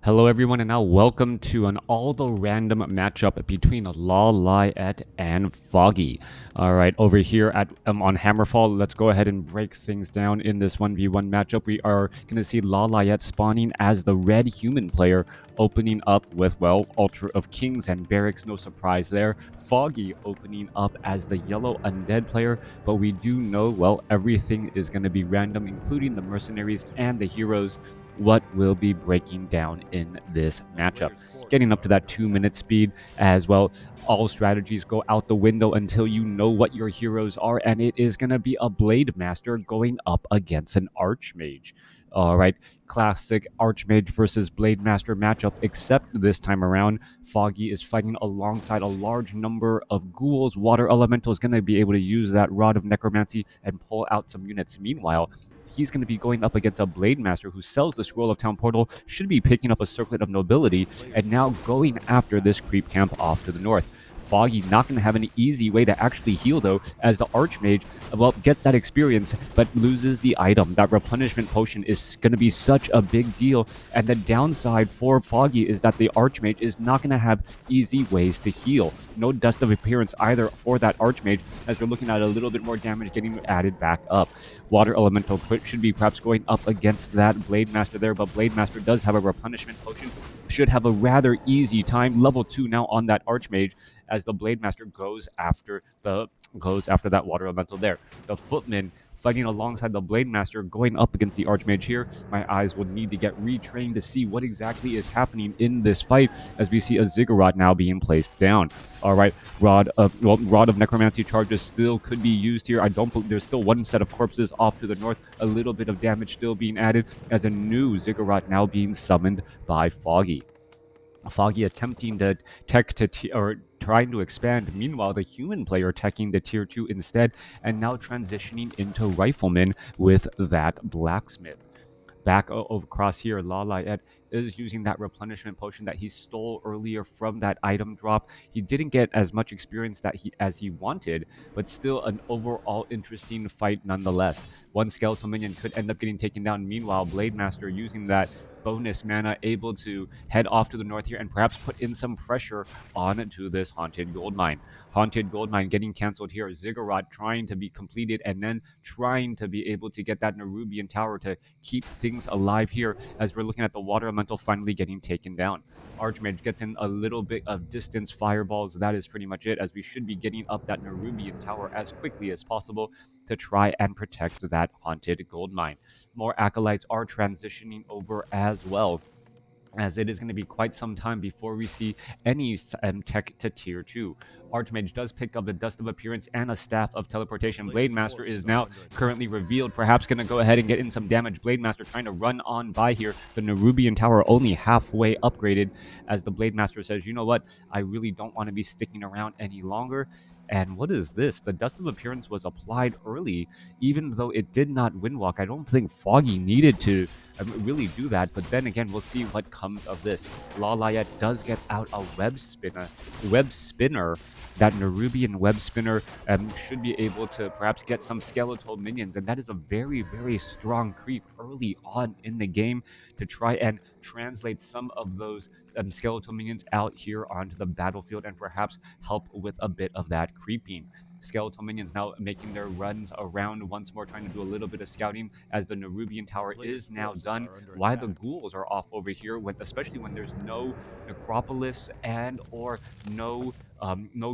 Hello everyone, and now welcome to an all-the-random matchup between LawLiet and Foggy. Alright, over here at on Hammerfall, let's go ahead and break things down in this 1v1 matchup. We are going to see LawLiet spawning as the red human player, opening up with, well, Ultra of Kings and Barracks, no surprise there. Foggy opening up as the yellow undead player, but we do know, well, everything is going to be random, including the mercenaries and the heroes. What will be breaking down in this matchup. Getting up to that 2-minute speed as well. All strategies go out the window until you know what your heroes are, and it is going to be a Blade Master going up against an Archmage. Alright, classic Archmage versus Blade Master matchup, except this time around, Foggy is fighting alongside a large number of ghouls. Water Elemental is going to be able to use that Rod of Necromancy and pull out some units. Meanwhile, he's going to be going up against a Blade Master who sells the Scroll of Town Portal, should be picking up a Circlet of Nobility, and now going after this creep camp off to the north. Foggy not going to have an easy way to actually heal, though, as the Archmage, well, gets that experience, but loses the item. That replenishment potion is going to be such a big deal, and the downside for Foggy is that the Archmage is not going to have easy ways to heal. No Dust of Appearance either for that Archmage, as we're looking at a little bit more damage getting added back up. Water Elemental should be perhaps going up against that Blade Master there, but Blade Master does have a replenishment potion, should have a rather easy time. Level 2 now on that Archmage, as the Blade Master goes after that Water Elemental there. The Footman fighting alongside the Blade Master, going up against the Archmage here. My eyes would need to get retrained to see what exactly is happening in this fight, as we see a Ziggurat now being placed down. Alright, Rod of Necromancy charges still could be used here. I don't believe there's still one set of corpses off to the north. A little bit of damage still being added, as a new Ziggurat now being summoned by Foggy. Foggy attempting to tech to trying to expand. Meanwhile, the human player teching the tier 2 instead, and now transitioning into Rifleman with that Blacksmith. Back across here, LawLiet is using that replenishment potion that he stole earlier from that item drop. He didn't get as much experience as he wanted, but still an overall interesting fight nonetheless. One skeletal minion could end up getting taken down. Meanwhile, Blade Master using that bonus mana, able to head off to the north here and perhaps put in some pressure onto this Haunted Goldmine. Haunted Goldmine getting cancelled here. Ziggurat trying to be completed, and then trying to be able to get that Nerubian Tower to keep things alive here, as we're looking at the Water Elemental finally getting taken down. Archmage gets in a little bit of distance fireballs. That is pretty much it, as we should be getting up that Nerubian Tower as quickly as possible to try and protect that Haunted Goldmine. More Acolytes are transitioning over as well, as it is going to be quite some time before we see any tech to tier 2. Archmage does pick up the Dust of Appearance and a Staff of Teleportation. Blade Master is now currently revealed, perhaps going to go ahead and get in some damage. Blade Master trying to run on by here. The Nerubian Tower only halfway upgraded, as the Blade Master says, you know what, I really don't want to be sticking around any longer. And what is this? The Dust of Appearance was applied early, even though it did not windwalk. I don't think Foggy needed to really do that, but then again, we'll see what comes of this. LawLiet does get out a web spinner. That Nerubian web spinner should be able to perhaps get some skeletal minions, and that is a very, very strong creep early on in the game to try and translate some of those skeletal minions out here onto the battlefield and perhaps help with a bit of that creeping. Skeletal minions now making their runs around once more, trying to do a little bit of scouting, as the Nerubian Tower is now done. Why the ghouls are off over here, especially when there's no necropolis and or no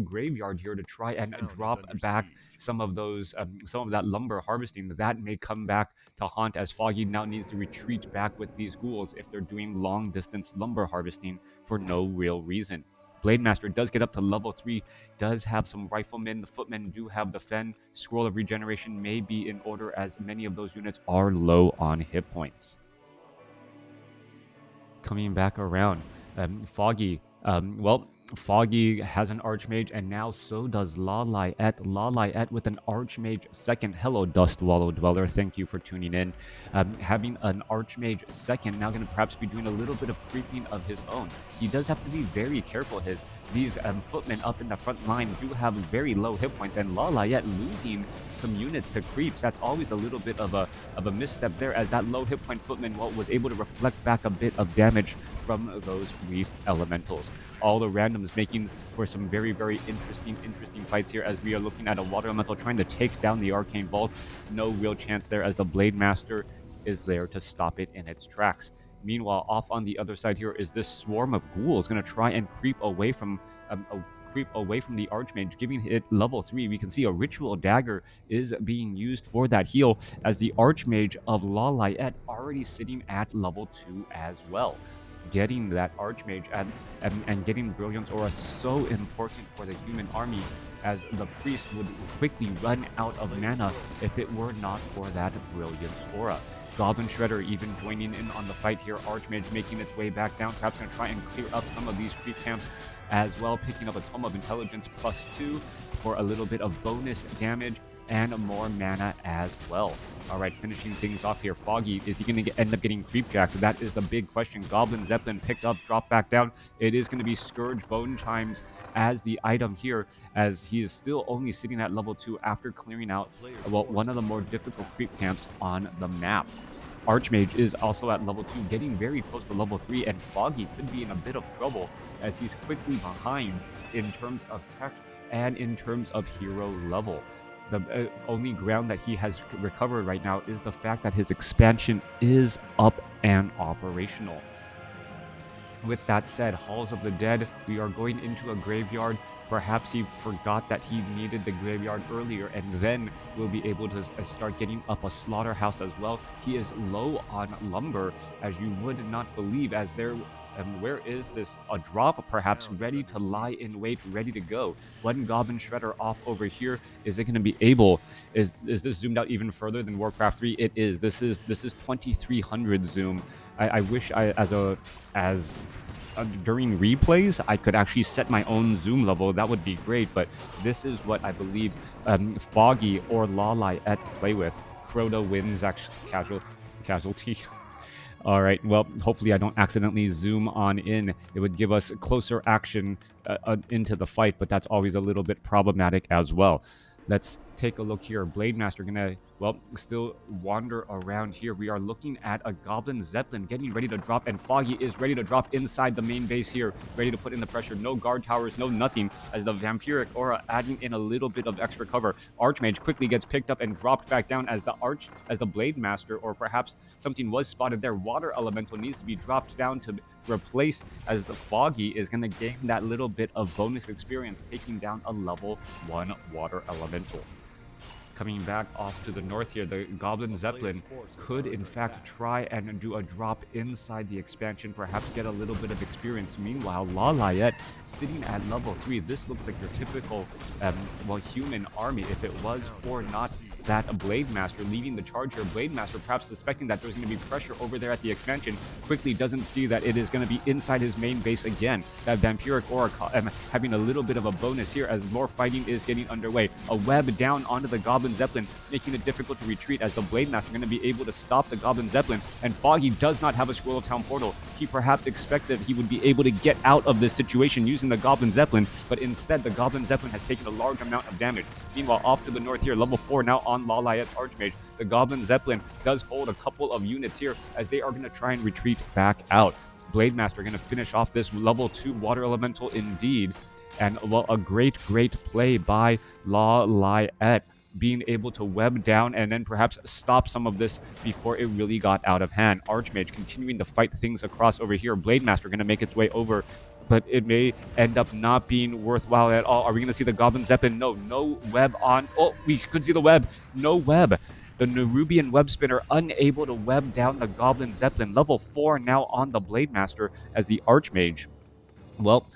graveyard here to try and drop back some of that lumber harvesting. That may come back to haunt, as Foggy now needs to retreat back with these ghouls if they're doing long distance lumber harvesting for no real reason. Blade Master does get up to level 3, does have some Riflemen. The Footmen do have the Fen. Scroll of Regeneration may be in order, as many of those units are low on hit points. Coming back around, Foggy, Foggy has an Archmage, and now so does LawLiet. LawLiet with an Archmage second. Hello, Dust Wallow Dweller. Thank you for tuning in. Having an Archmage second, now going to perhaps be doing a little bit of creeping of his own. He does have to be very careful. These footmen up in the front line do have very low hit points, and LawLiet losing some units to creeps. That's always a little bit of a misstep there, as that low hit point footman was able to reflect back a bit of damage from those reef elementals. All the randoms making for some very, very interesting fights here, as we are looking at a water elemental trying to take down the arcane vault. No real chance there, as the Blade Master is there to stop it in its tracks. Meanwhile, off on the other side here is this swarm of ghouls going to try and creep away from the Archmage, giving it level 3. We can see a Ritual Dagger is being used for that heal, as the Archmage of LawLiet already sitting at level 2 as well. Getting that Archmage and getting Brilliance Aura so important for the human army, as the Priest would quickly run out of mana if it were not for that Brilliance Aura. Goblin Shredder even joining in on the fight here. Archmage making its way back down, perhaps going to try and clear up some of these creep camps as well, picking up a Tome of Intelligence +2 for a little bit of bonus damage and more mana as well. All right, finishing things off here. Foggy, is he going to end up getting creep jacked? That is the big question. Goblin Zeppelin picked up, dropped back down. It is going to be Scourge Bone Chimes as the item here, as he is still only sitting at level 2 after clearing out, well, one of the more difficult creep camps on the map. Archmage is also at level 2, getting very close to level 3, and Foggy could be in a bit of trouble, as he's quickly behind in terms of tech and in terms of hero level. The only ground that he has recovered right now is the fact that his expansion is up and operational. With that said, Halls of the Dead, we are going into a graveyard. Perhaps he forgot that he needed the graveyard earlier, and then we'll be able to start getting up a slaughterhouse as well. He is low on lumber, as you would not believe, as there... where is this? A drop, perhaps, ready to lie in wait, ready to go. One Goblin Shredder off over here. Is it going to be able? Is this zoomed out even further than Warcraft 3? It is. This is 2300 zoom. I wish during replays I could actually set my own zoom level. That would be great. But this is what I believe Foggy or LawLiet play with. Crota wins casualty. All right, well, hopefully I don't accidentally zoom on in. It would give us closer action into the fight, but that's always a little bit problematic as well. Let's take a look here. Blade Master gonna, well, still wander around here. We are looking at a Goblin Zeppelin getting ready to drop, and Foggy is ready to drop inside the main base here, ready to put in the pressure. No guard towers, no nothing, as the Vampiric Aura adding in a little bit of extra cover. Archmage quickly gets picked up and dropped back down, as the Blade Master, or perhaps something was spotted there. Water Elemental needs to be dropped down to replace, as the Foggy is going to gain that little bit of bonus experience, taking down a level 1 Water Elemental. Coming back off to the north here, the Goblin Zeppelin could in fact try and do a drop inside the expansion, perhaps get a little bit of experience. Meanwhile, LawLiet sitting at level 3. This looks like your typical human army, if it was for not that Blade Master leading the charge here. Blade Master, perhaps suspecting that there's going to be pressure over there at the expansion, quickly doesn't see that it is going to be inside his main base again. That Vampiric Aura having a little bit of a bonus here, as more fighting is getting underway. A web down onto the Goblin Zeppelin, making it difficult to retreat, as the Blade Master going to be able to stop the Goblin Zeppelin, and Foggy does not have a Scroll of Town portal. He perhaps expected he would be able to get out of this situation using the Goblin Zeppelin, but instead the Goblin Zeppelin has taken a large amount of damage. Meanwhile, off to the north here, level 4 now on LawLiet's Archmage. The Goblin Zeppelin does hold a couple of units here, as they are going to try and retreat back out. Blade Master going to finish off this level 2 Water Elemental indeed. And, well, a great play by LawLiet, being able to web down and then perhaps stop some of this before it really got out of hand. Archmage continuing to fight things across over here. Blade Master going to make its way over, but it may end up not being worthwhile at all. Are we going to see the Goblin Zeppelin? No web on. Oh, we could see the web. No web. The Nerubian Web Spinner unable to web down the Goblin Zeppelin. Level 4 now on the Blade Master, as the Archmage, well,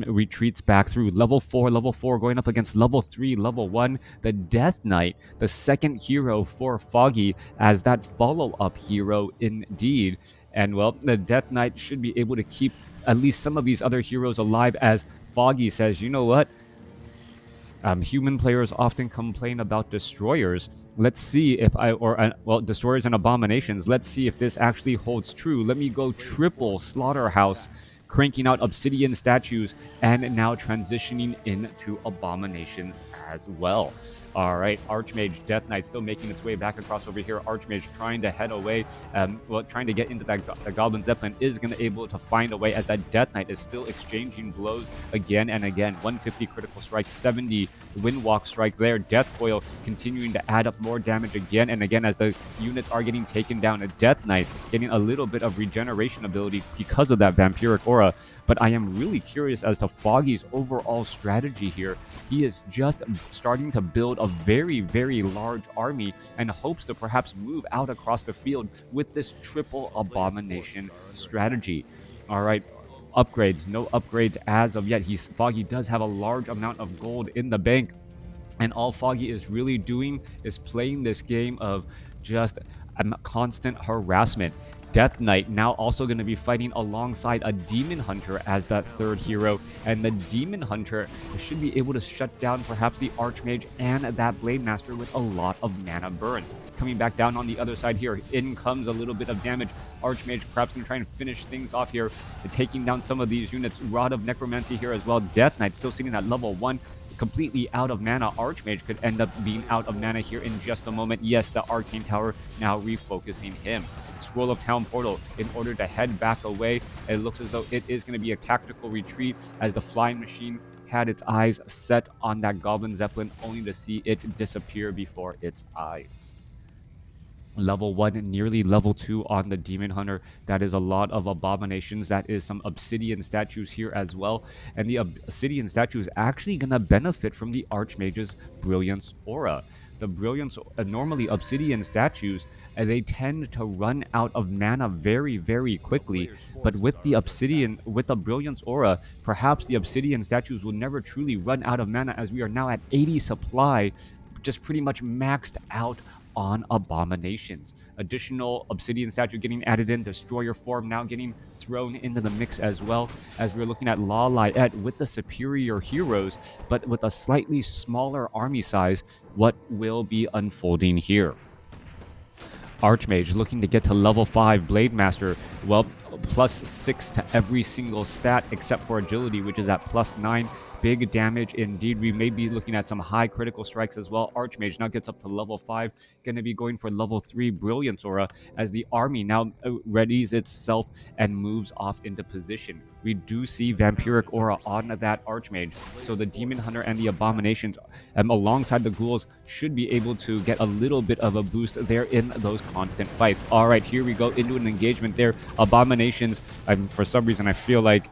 retreats back through. Level 4 going up against level 3, level 1. The Death Knight, the second hero for Foggy, as that follow-up hero indeed. And, well, the Death Knight should be able to keep at least some of these other heroes alive, as Foggy says, you know what? Human players often complain about destroyers. Let's see if destroyers and abominations. Let's see if this actually holds true. Let me go triple slaughterhouse cranking out Obsidian statues, and now transitioning into Abominations as well. All right, Archmage Death Knight still making its way back across over here. Archmage trying to head away, trying to get into the Goblin Zeppelin, is going to able to find a way as that Death Knight is still exchanging blows again and again. 150 critical strike, 70 Windwalk strike there. Death Coil continuing to add up more damage again and again as the units are getting taken down. A Death Knight getting a little bit of regeneration ability because of that Vampiric Aura. But I am really curious as to Foggy's overall strategy here. He is just starting to build a very, very large army and hopes to perhaps move out across the field with this triple Abomination strategy. All right, upgrades, no upgrades as of yet. Foggy does have a large amount of gold in the bank, and all Foggy is really doing is playing this game of just constant harassment. Death Knight now also going to be fighting alongside a Demon Hunter as that third hero, and the Demon Hunter should be able to shut down perhaps the Archmage and that Blade Master with a lot of mana burn. Coming back down on the other side here, in comes a little bit of damage. Archmage perhaps going to try and finish things off here, taking down some of these units. Rod of Necromancy here as well. Death Knight still sitting at level 1. Completely out of mana. Archmage could end up being out of mana here in just a moment. Yes, the Arcane Tower now refocusing him. Scroll of Town Portal in order to head back away. It looks as though it is going to be a tactical retreat as the Flying Machine had its eyes set on that Goblin Zeppelin, only to see it disappear before its eyes. Level 1, nearly level 2 on the Demon Hunter. That is a lot of Abominations. That is some Obsidian statues here as well. And the Obsidian statue is actually going to benefit from the Archmage's Brilliance Aura. The Brilliance, normally Obsidian statues, they tend to run out of mana very, very quickly. But with the Brilliance Aura, perhaps the Obsidian statues will never truly run out of mana, as we are now at 80 supply, just pretty much maxed out on Abominations. Additional Obsidian statue getting added in. Destroyer form now getting thrown into the mix as well, as we're looking at LawLiet with the superior heroes, but with a slightly smaller army size. What will be unfolding here? Archmage looking to get to level 5. Blade Master, well, +6 to every single stat except for agility, which is at +9. Big damage indeed. We may be looking at some high critical strikes as well. Archmage now gets up to level 5. Going to be going for level 3 Brilliance Aura as the army now readies itself and moves off into position. We do see Vampiric Aura on that Archmage. So the Demon Hunter and the Abominations alongside the Ghouls should be able to get a little bit of a boost there in those constant fights. All right, here we go into an engagement there. Abominations, for some reason I feel like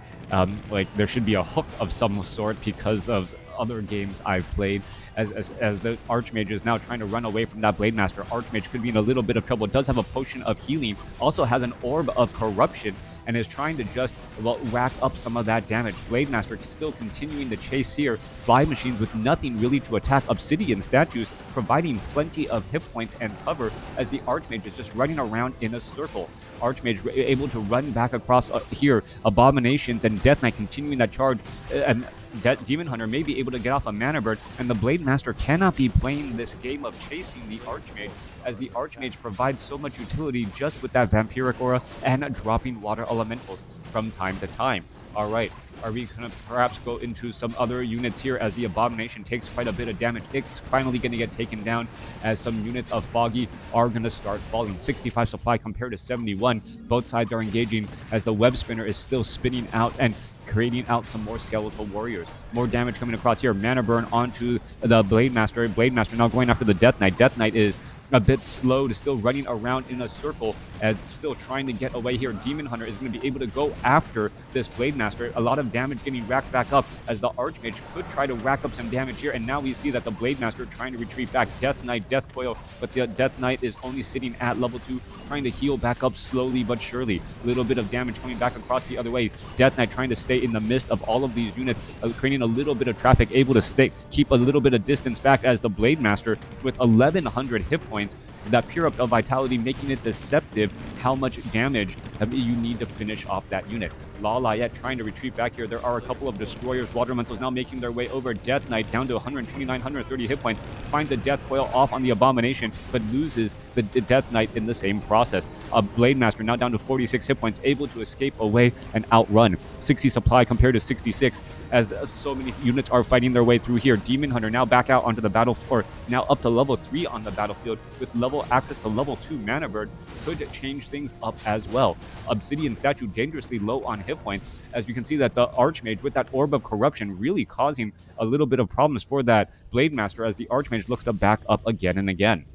there should be a hook of some sort because of other games I've played, as the Archmage is now trying to run away from that Blade Master. Archmage could be in a little bit of trouble. Does have a potion of healing, also has an orb of corruption, and is trying to just, well, rack up some of that damage. Blade Master still continuing the chase here. Fly Machines with nothing really to attack. Obsidian statues providing plenty of hit points and cover as the Archmage is just running around in a circle. Archmage able to run back across here. Abominations and Death Knight continuing that charge. That Demon Hunter may be able to get off a mana burn, and the Blade Master cannot be playing this game of chasing the Archmage, as the Archmage provides so much utility just with that Vampiric Aura and dropping water elementals from time to time. All right, are we going to perhaps go into some other units here as the Abomination takes quite a bit of damage? It's finally going to get taken down as some units of Foggy are going to start falling. 65 supply compared to 71. Both sides are engaging as the Web Spinner is still spinning out and creating out some more skeletal warriors. More damage coming across here. Mana burn onto the Blade Master. Blade Master now going after the Death Knight. Death Knight is a bit slow to still running around in a circle and still trying to get away here. Demon Hunter is going to be able to go after this Blade Master. A lot of damage getting racked back up as the Archmage could try to rack up some damage here, and now we see that the Blade Master trying to retreat back. Death Knight, Death Coil, but the Death Knight is only sitting at level 2, trying to heal back up slowly but surely. A little bit of damage coming back across the other way. Death Knight trying to stay in the midst of all of these units, creating a little bit of traffic, able to keep a little bit of distance back as the Blade Master with 1100 hit points that Pure of Vitality making it deceptive how much damage you need to finish off that unit. LawLiet trying to retreat back here. There are a couple of destroyers. Water Elementals now making their way over. Death Knight down to 129, 130 hit points. Finds a Death Coil off on the Abomination, but loses the Death Knight in the same process. Blade Master now down to 46 hit points, able to escape away and outrun. 60 supply compared to 66, as so many units are fighting their way through here. Demon Hunter now back out onto the battlefield, or now up to level 3 on the battlefield with access to level 2 Mana Bird, could change things up as well. Obsidian Statue dangerously low on hit points, as you can see that the Archmage with that Orb of Corruption really causing a little bit of problems for that Blade Master, as the Archmage looks to back up again and again.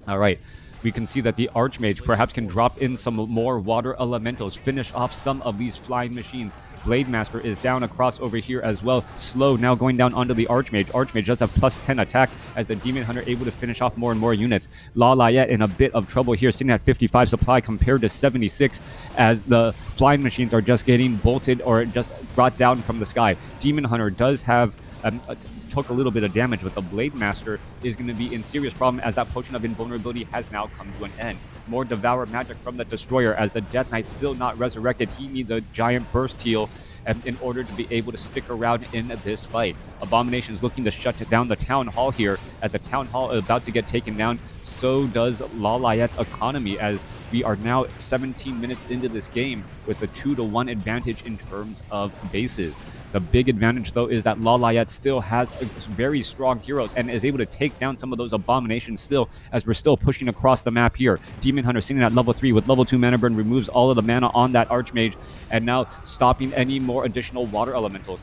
All right. We can see that the Archmage perhaps can drop in some more Water Elementals, finish off some of these flying machines. Blade Master is down across over here as well. Slow now going down onto the Archmage. Archmage does have plus 10 attack, as the Demon Hunter able to finish off more and more units. LawLiet in a bit of trouble here, sitting at 55 supply compared to 76, as the flying machines are just getting bolted or just brought down from the sky. Demon Hunter does have took a little bit of damage, but the Blade Master is going to be in serious problem, as that Potion of Invulnerability has now come to an end. More Devour magic from the Destroyer, as the Death Knight still not resurrected. He needs a giant burst heal in order to be able to stick around in this fight. Abomination is looking to shut down the Town Hall here. As the Town Hall is about to get taken down, so does LawLiet's economy, as we are now 17 minutes into this game with a 2-to-1 advantage in terms of bases. The big advantage, though, is that LawLiet still has very strong heroes and is able to take down some of those Abominations still, as we're still pushing across the map here. Demon Hunter sitting at level 3 with level 2 Mana Burn, removes all of the mana on that Archmage, and now stopping any more additional Water Elementals.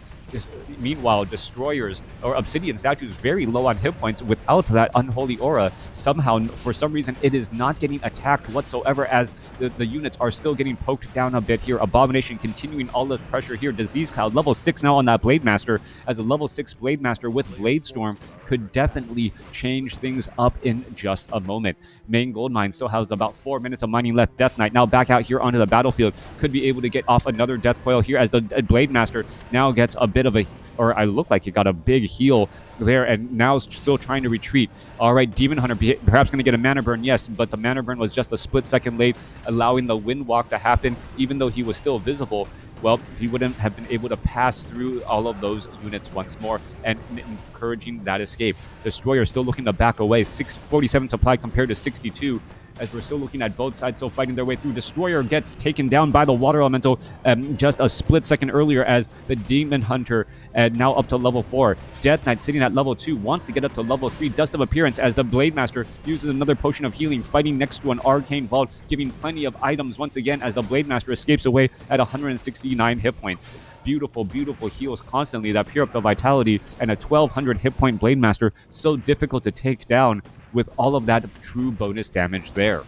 Meanwhile, Destroyers, or Obsidian Statues, very low on hit points without that Unholy Aura. Somehow, for some reason, it is not getting attacked whatsoever, as the units are still getting poked down a bit here. Abomination continuing all the pressure here. Disease Cloud, level 6 now on that Blade Master, as a level 6 Blade Master with Blade Storm could definitely change things up in just a moment. Main Goldmine still has about 4 minutes of mining left. Death Knight now back out here onto the battlefield, could be able to get off another Death Coil here, as the Blade Master now gets a bit of a, or I look like he got a big heal there, and now still trying to retreat. All right, Demon Hunter perhaps going to get a Mana Burn, yes, but the Mana Burn was just a split second late, allowing the Wind Walk to happen, even though he was still visible. Well, he wouldn't have been able to pass through all of those units once more, and encouraging that escape. Destroyer still looking to back away. 647 supply compared to 62, as we're still looking at both sides still fighting their way through. Destroyer gets taken down by the Water Elemental just a split second earlier, as the Demon Hunter now up to level 4. Death Knight sitting at level 2, wants to get up to level 3. Dust of Appearance, as the Blade Master uses another Potion of Healing, fighting next to an Arcane Vault, giving plenty of items once again, as the Blade Master escapes away at 169 hit points. Beautiful, beautiful heals constantly. That Pure Up the Vitality and a 1200 hit point Blade Master, so difficult to take down with all of that true bonus damage there.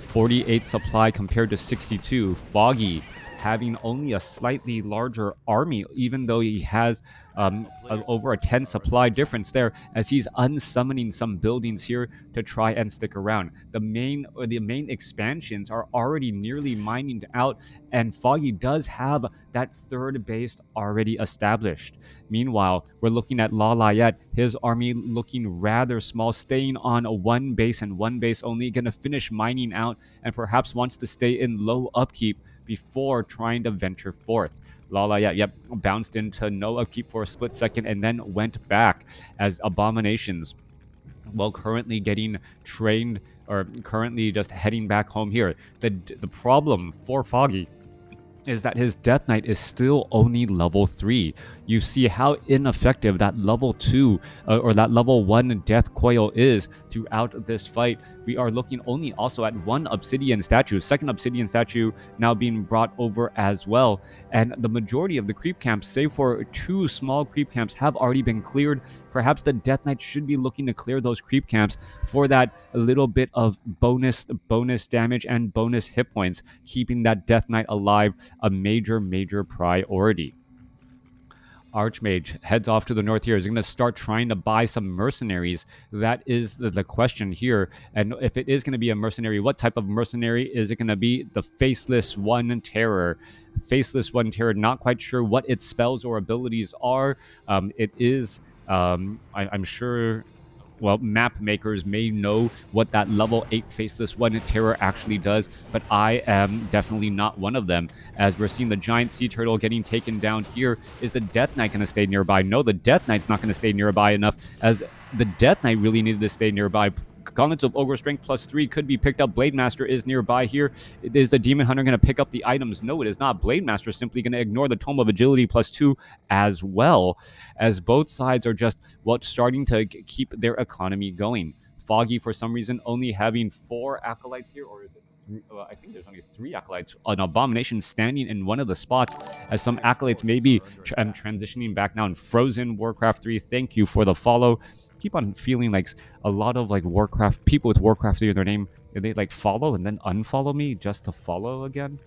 48 supply compared to 62. Foggy having only a slightly larger army, even though he has over a 10 supply difference there, as he's unsummoning some buildings here to try and stick around. The main expansions are already nearly mining out, and Foggy does have that third base already established. Meanwhile, we're looking at LawLiet, his army looking rather small, staying on one base and one base only, gonna finish mining out, and perhaps wants to stay in low upkeep before trying to venture forth. LawLiet, yep, bounced into no upkeep for a split second and then went back, as Abominations, well, currently getting trained, or currently just heading back home here. The problem for Foggy is that his Death Knight is still only level 3. You see how ineffective that level 2 or that level 1 Death Coil is throughout this fight. We are looking only also at one Obsidian Statue, second Obsidian Statue now being brought over as well. And the majority of the creep camps, save for 2 small creep camps, have already been cleared. Perhaps the Death Knight should be looking to clear those creep camps for that little bit of bonus damage and bonus hit points, keeping that Death Knight alive a major priority. Archmage heads off to the north here. Is going to start trying to buy some mercenaries. That is the question here. And if it is going to be a mercenary, what type of mercenary is it going to be? The Faceless One Terror. Faceless One Terror, not quite sure what its spells or abilities are. It is, I'm sure well, map makers may know what that level 8 Faceless One Terror actually does, but I am definitely not one of them. As we're seeing the giant sea turtle getting taken down here, is the Death Knight going to stay nearby? No, the Death Knight's not going to stay nearby enough, as the Death Knight really needed to stay nearby. Gauntlets of Ogre Strength +3 could be picked up. Blade Master is nearby here. Is the Demon Hunter going to pick up the items? No, it is not. Blade Master is simply going to ignore the Tome of Agility +2 as well, as both sides are just, well, starting to keep their economy going. Foggy, for some reason, only having 4 acolytes here, or is it? I think there's only 3 acolytes. An Abomination standing in one of the spots, as some acolytes may be transitioning back now. And Frozen Warcraft 3, thank you for the follow. Keep on feeling like a lot of like Warcraft people with Warcraft 3 in their name, they like follow and then unfollow me just to follow again.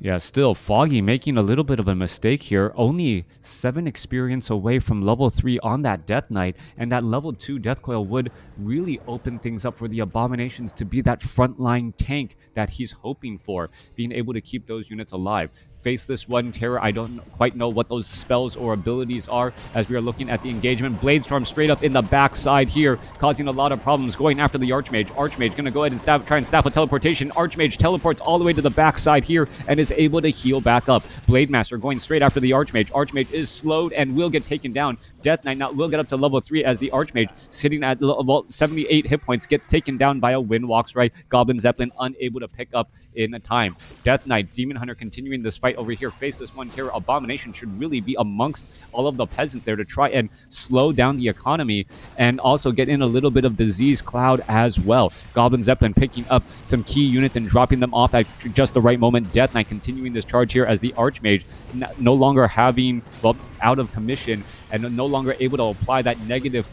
Yeah, still, Foggy making a little bit of a mistake here. Only 7 experience away from level 3 on that Death Knight, and that level 2 Death Coil would really open things up for the Abominations to be that frontline tank that he's hoping for, being able to keep those units alive. Faceless One Terror, I don't quite know what those spells or abilities are, as we are looking at the engagement. Bladestorm straight up in the backside here, causing a lot of problems, going after the Archmage. Archmage gonna go ahead and try and staff a teleportation. Archmage teleports all the way to the backside here and is able to heal back up. Blade Master going straight after the Archmage. Archmage is slowed and will get taken down. Death Knight now will get up to level 3 as the Archmage, sitting at level 78 hit points, gets taken down by a Windwalk Strike. Goblin Zeppelin unable to pick up in time. Death Knight, Demon Hunter continuing this fight over here. Faceless One Terror, Abomination should really be amongst all of the peasants there to try and slow down the economy and also get in a little bit of disease cloud as well. Goblin Zeppelin picking up some key units and dropping them off at just the right moment. Death Knight continuing this charge here as the Archmage no longer having, well, out of commission and no longer able to apply that negative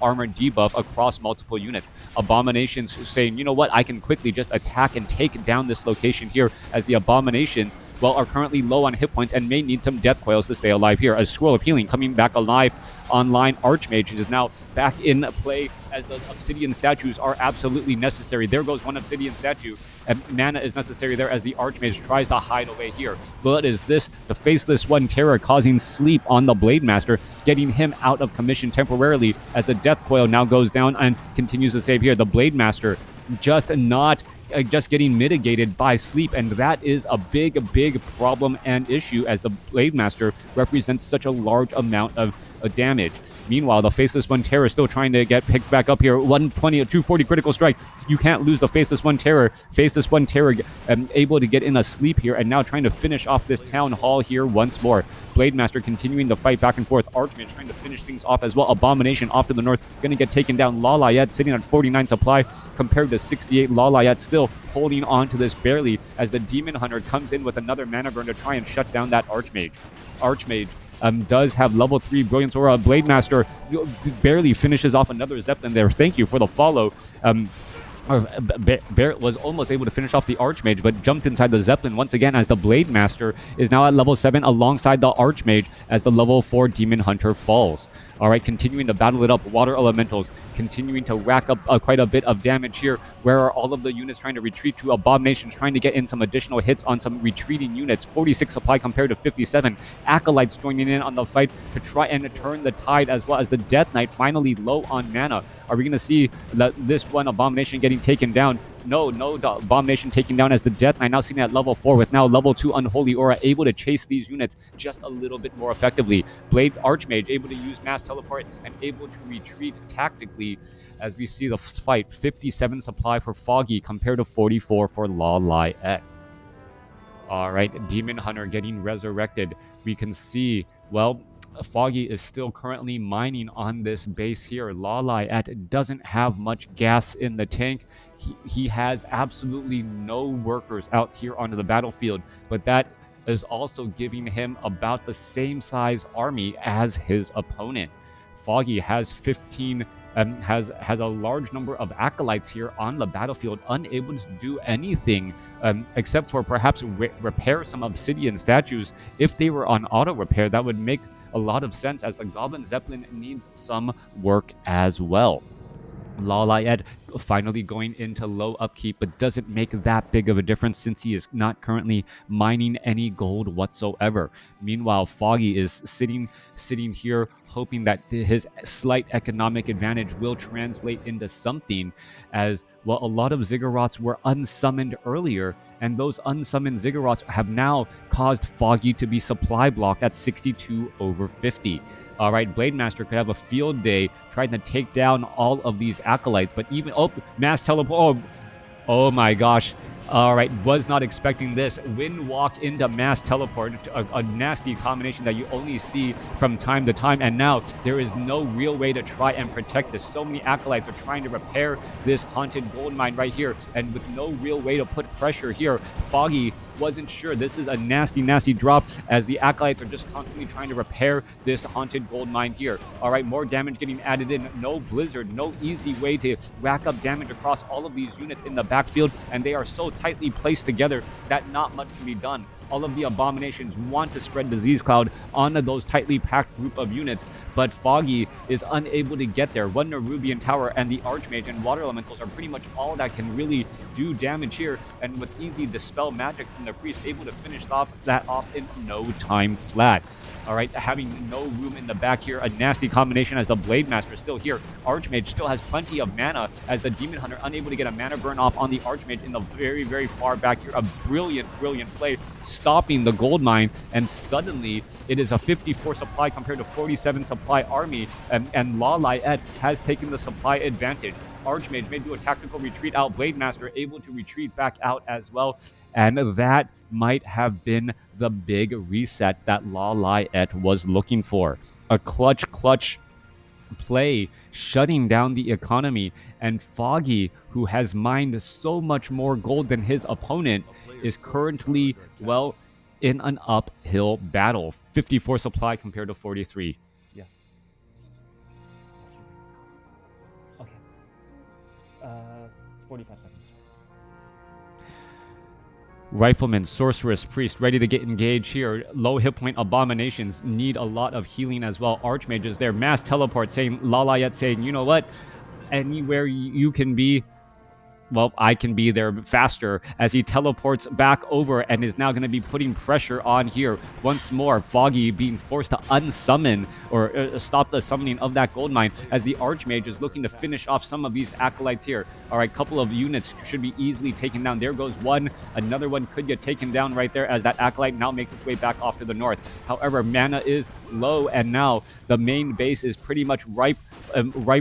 armor debuff across multiple units. Abominations saying, you know what, I can quickly just attack and take down this location here, as the Abominations, well, are currently low on hit points and may need some death coils to stay alive here. A Scroll of Healing coming back alive online. Archmage is now back in play, as the Obsidian statues are absolutely necessary. There goes one Obsidian statue, and mana is necessary there as the Archmage tries to hide away here. But is this the Faceless One Terror causing sleep on the Blade Master, getting him out of commission temporarily, as the Death Coil now goes down and continues to save here. The Blade Master just getting mitigated by sleep, and that is a big problem and issue, as the Blade Master represents such a large amount of damage. Meanwhile, the Faceless One Terror still trying to get picked back up here. 120, 240 critical strike. You can't lose the Faceless One Terror. Faceless One Terror able to get in a sleep here, and now trying to finish off this town hall here once more. Blade Master continuing the fight back and forth. Archmage trying to finish things off as well. Abomination off to the north, going to get taken down. LawLiet sitting at 49 supply compared to 68. LawLiet still holding on to this barely, as the Demon Hunter comes in with another mana burn to try and shut down that Archmage. Archmage does have level 3 Brilliance Aura. Blade Master barely finishes off another Zeppelin there. Thank you for the follow. Barrett was almost able to finish off the Archmage, but jumped inside the Zeppelin once again, as the Blade Master is now at level 7 alongside the Archmage, as the level 4 Demon Hunter falls. All right, continuing to battle it up. Water Elementals continuing to rack up quite a bit of damage here. Where are all of the units trying to retreat to? Abominations trying to get in some additional hits on some retreating units. 46 supply compared to 57. Acolytes joining in on the fight to try and turn the tide, as well as the Death Knight finally low on mana. Are we going to see this one Abomination getting taken down? No Abomination taken down, as the Death Knight now sitting at level 4 with now level 2 Unholy Aura, able to chase these units just a little bit more effectively. Blade Archmage able to use Mass Teleport and able to retreat tactically, as we see the fight. 57 supply for Foggy compared to 44 for LawLiet. Alright, Demon Hunter getting resurrected. We can see, well, Foggy is still currently mining on this base here. LawLiet doesn't have much gas in the tank. He has absolutely no workers out here onto the battlefield, but that is also giving him about the same size army as his opponent. Foggy has 15 has a large number of acolytes here on the battlefield, unable to do anything except for perhaps repair some Obsidian statues. If they were on auto repair, that would make a lot of sense, as the Goblin Zeppelin needs some work as well. LawLiet finally going into low upkeep, but doesn't make that big of a difference since he is not currently mining any gold whatsoever. Meanwhile, Foggy is sitting here hoping that his slight economic advantage will translate into something, as well a lot of ziggurats were unsummoned earlier, and those unsummoned ziggurats have now caused Foggy to be supply blocked at 62/50. All right, Blademaster could have a field day trying to take down all of these acolytes, but even mass teleport. Oh my gosh. All right, was not expecting this. Wind walk into mass teleport, a nasty combination that you only see from time to time, and now there is no real way to try and protect this. So many acolytes are trying to repair this haunted gold mine right here, and with no real way to put pressure here. Foggy wasn't sure. This is a nasty drop, as the acolytes are just constantly trying to repair this haunted gold mine here. All right, more damage getting added in. No blizzard, no easy way to rack up damage across all of these units in the backfield, and they are so tightly placed together that not much can be done. All of the abominations want to spread disease cloud onto those tightly packed group of units, but Foggy is unable to get there. One Nerubian Tower and the Archmage and Water Elementals are pretty much all that can really do damage here, and with easy dispel magic from the priest, able to finish that off in no time flat. All right, having no room in the back here. A nasty combination as the Blade Master is still here. Archmage still has plenty of mana, as the Demon Hunter unable to get a mana burn off on the Archmage in the very far back here. A brilliant play, stopping the gold mine, and suddenly it is a 54 supply compared to 47 supply army, and LawLiet has taken the supply advantage. Archmage may do a tactical retreat out. Blade Master able to retreat back out as well. And that might have been the big reset that LawLiet was looking for. A clutch play, shutting down the economy. And Foggy, who has mined so much more gold than his opponent, is currently, well, in an uphill battle. 54 supply compared to 43. Yes. Okay. 45 seconds. Rifleman, Sorceress, Priest, ready to get engaged here. Low hit point abominations need a lot of healing as well. Archmages there. Mass teleport saying, LawLiet saying, you know what? Anywhere you can be, well, I can be there faster, as he teleports back over and is now going to be putting pressure on here. Once more, Foggy being forced to unsummon or stop the summoning of that gold mine, as the Archmage is looking to finish off some of these acolytes here. All right, couple of units should be easily taken down. There goes one. Another one could get taken down right there, as that acolyte now makes its way back off to the north. However, mana is low, and now the main base is pretty much ripe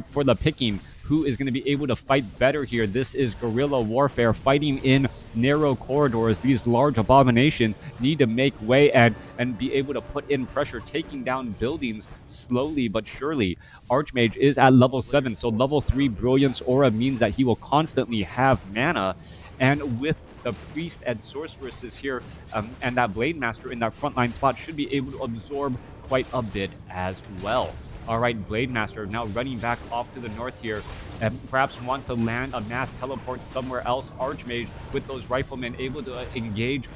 for the picking. Who is going to be able to fight better here? This is guerrilla warfare, fighting in narrow corridors. These large abominations need to make way and be able to put in pressure, taking down buildings slowly but surely. Archmage is at level 7, so level 3 Brilliance Aura means that he will constantly have mana. And with the Priest and Sorceresses here, and that Blade Master in that frontline spot, should be able to absorb quite a bit as well. All right, Blade Master now running back off to the north here, and perhaps wants to land a mass teleport somewhere else. Archmage with those riflemen able to engage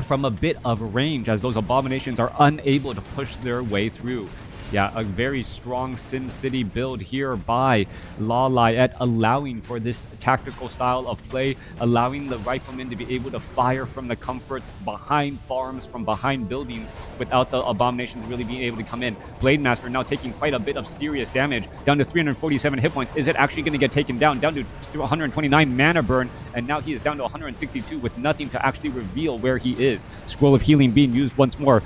from a bit of range, as those abominations are unable to push their way through. Yeah, a very strong SimCity build here by LawLiet, allowing for this tactical style of play, allowing the riflemen to be able to fire from the comforts behind farms, from behind buildings, without the abominations really being able to come in. Blade Master now taking quite a bit of serious damage, down to 347 hit points. Is it actually going to get taken down? Down to 129 mana burn, and now he is down to 162 with nothing to actually reveal where he is. Scroll of Healing being used once more.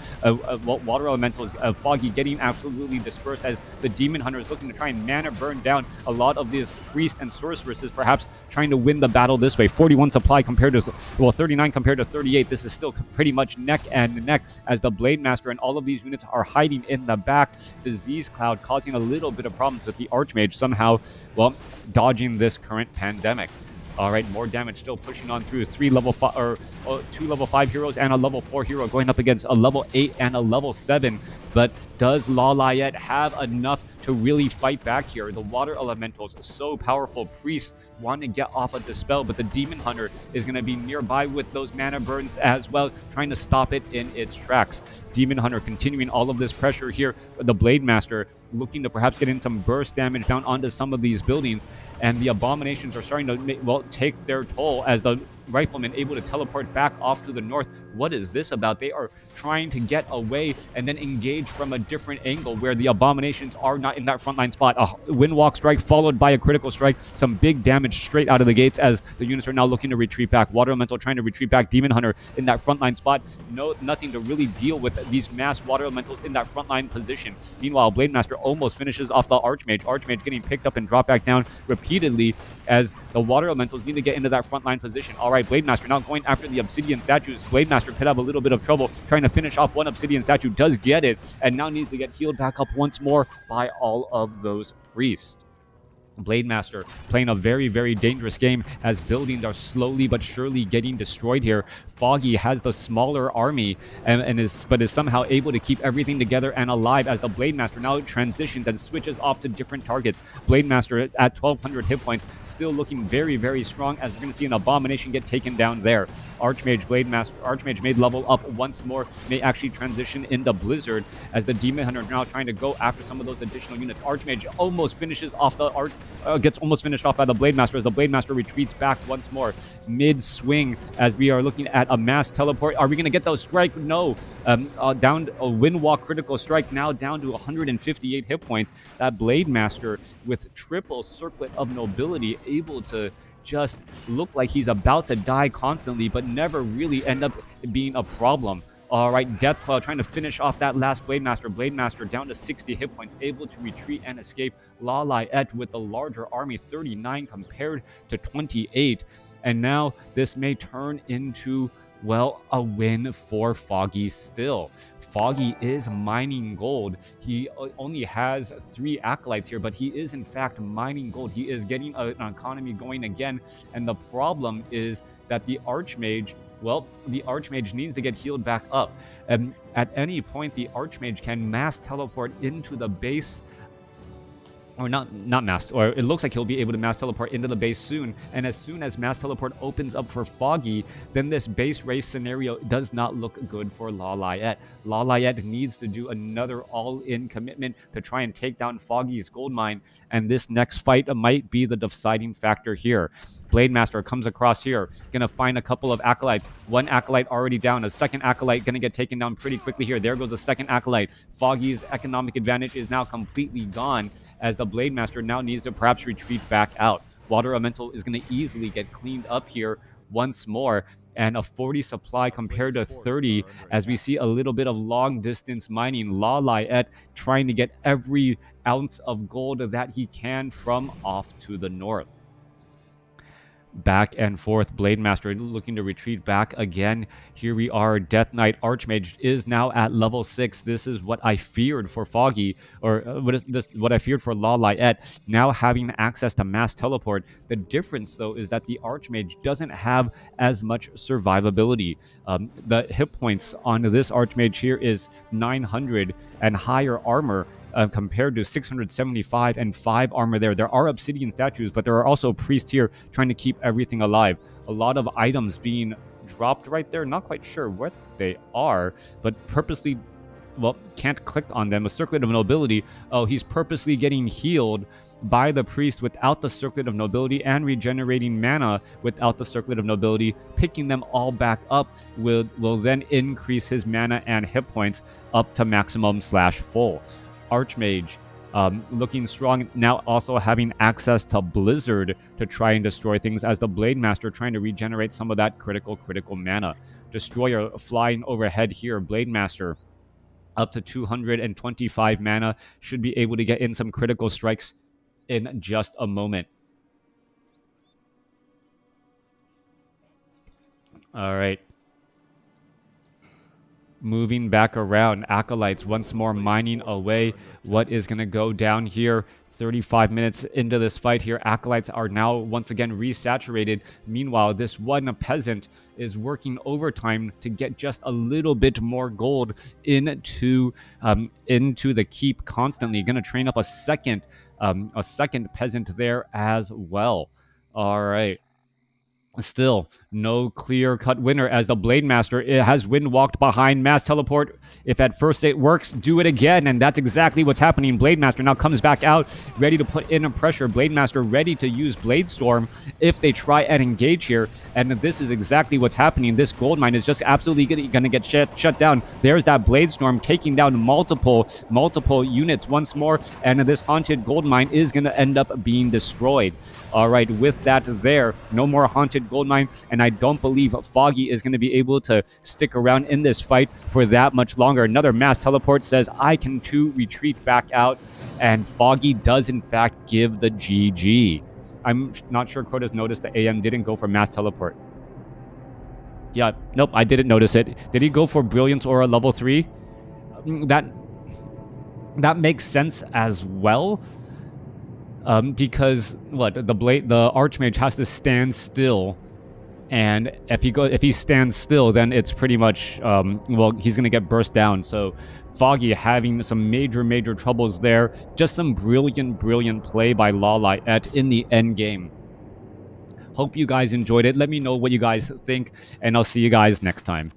Water Elementals, Foggy getting absolutely dispersed, as the Demon Hunter is looking to try and mana burn down a lot of these Priest and Sorceresses, perhaps trying to win the battle this way. 41 supply compared to, well, 39 compared to 38. This is still pretty much neck and neck, as the Blade Master and all of these units are hiding in the back. Disease Cloud causing a little bit of problems with the Archmage, somehow, well, dodging this current pandemic. All right, more damage still pushing on through. 2 level 5 heroes and a level 4 hero going up against a level 8 and a level 7. But does LawLiet have enough to really fight back here? The water elementals so powerful. Priests want to get off of the spell, but the Demon Hunter is going to be nearby with those mana burns as well, trying to stop it in its tracks. Demon Hunter continuing all of this pressure here. The Blade Master looking to perhaps get in some burst damage down onto some of these buildings, and the Abominations are starting to take their toll as the Riflemen able to teleport back off to the north. What is this about? They are trying to get away and then engage from a different angle where the Abominations are not in that frontline spot. A Windwalk strike followed by a critical strike. Some big damage straight out of the gates as the units are now looking to retreat back. Water Elemental trying to retreat back. Demon Hunter in that frontline spot. Nothing to really deal with these mass Water Elementals in that frontline position. Meanwhile, Blade Master almost finishes off the Archmage. Archmage getting picked up and dropped back down repeatedly as the Water Elementals need to get into that frontline position. All right, Blade Master now going after the Obsidian statues. Blade Master could have a little bit of trouble trying to finish off one Obsidian statue, does get it, and now needs to get healed back up once more by all of those priests. Blade Master playing a very, very dangerous game as buildings are slowly but surely getting destroyed here. Foggy has the smaller army and is somehow able to keep everything together and alive as the Blade Master now transitions and switches off to different targets. Blade Master at 1200 hit points, still looking very, very strong as we're going to see an Abomination get taken down there. Archmage made level up once more, may actually transition into Blizzard as the Demon Hunter now trying to go after some of those additional units. Archmage almost finishes off gets almost finished off by the Blade Master as the Blade Master retreats back once more. Mid-swing as we are looking at a mass teleport. Are we going to get those strike? No. Down a Windwalk critical strike, now down to 158 hit points. That Blade Master with triple circlet of nobility, able to just look like he's about to die constantly, but never really end up being a problem. All right, Deathclaw trying to finish off that last Blade Master. Blade Master down to 60 hit points, able to retreat and escape. LawLiet with the larger army, 39 compared to 28. And now this may turn into, well, a win for Foggy still. Foggy is mining gold. He only has 3 acolytes here, but he is in fact mining gold. He is getting an economy going again. And the problem is that the Archmage, well, the Archmage needs to get healed back up. At any point, the Archmage can mass teleport into the base, or not mass, or it looks like he'll be able to mass teleport into the base soon. And as soon as mass teleport opens up for Foggy, then this base race scenario does not look good for LawLiet. LawLiet needs to do another all-in commitment to try and take down Foggy's gold mine, and this next fight might be the deciding factor here. Blade Master comes across here, gonna find a couple of acolytes. One acolyte already down, a second acolyte gonna get taken down pretty quickly here. There goes a second acolyte. Foggy's economic advantage is now completely gone, as the Blade Master now needs to perhaps retreat back out. Water Elemental is going to easily get cleaned up here once more, and a 40 supply compared to 30 as we see a little bit of long distance mining. LawLiet trying to get every ounce of gold that he can from off to the north. Back and forth, Blade Master looking to retreat back again. Here we are. Death Knight Archmage is now at level 6. This is what I feared for Foggy, or what I feared for LawLiet, now having access to mass teleport. The difference, though, is that the Archmage doesn't have as much survivability. The hit points on this Archmage here is 900 and higher armor, compared to 675 and 5 armor there. There are Obsidian statues, but there are also priests here trying to keep everything alive. A lot of items being dropped right there. Not quite sure what they are, but purposely, well, can't click on them. A circlet of nobility. Oh, he's purposely getting healed by the priest without the circlet of nobility and regenerating mana without the circlet of nobility. Picking them all back up will then increase his mana and hit points up to maximum/full. Archmage looking strong, now also having access to Blizzard to try and destroy things, as the Blade Master trying to regenerate some of that critical mana. Destroyer flying overhead here. Blade Master up to 225 mana, should be able to get in some critical strikes in just a moment. All right. Moving back around, acolytes once more mining away. What is going to go down here? 35 minutes into this fight here. Acolytes are now once again resaturated. Meanwhile, this one peasant is working overtime to get just a little bit more gold into the keep constantly. Going to train up a second peasant there as well. All right. Still, no clear-cut winner as the Blade Master has wind-walked behind Mass Teleport. If at first it works, do it again, and that's exactly what's happening. Blade Master now comes back out, ready to put in a pressure. Blade Master ready to use Blade Storm if they try and engage here, and this is exactly what's happening. This gold mine is just absolutely going to get shut down. There's that Blade Storm taking down multiple units once more, and this haunted gold mine is going to end up being destroyed. All right, with that there, no more haunted gold mine, and I don't believe Foggy is going to be able to stick around in this fight for that much longer. Another mass teleport says, I can too retreat back out, and Foggy does in fact give the GG. I'm not sure Crota's noticed the AM didn't go for mass teleport. Yeah, nope, I didn't notice it. Did he go for Brilliance Aura level 3? That makes sense as well. Because the Archmage has to stand still, and if he stands still, then it's pretty much he's gonna get burst down. So Foggy having some major troubles there. Just some brilliant play by LawLiet in the end game. Hope you guys enjoyed it. Let me know what you guys think, and I'll see you guys next time.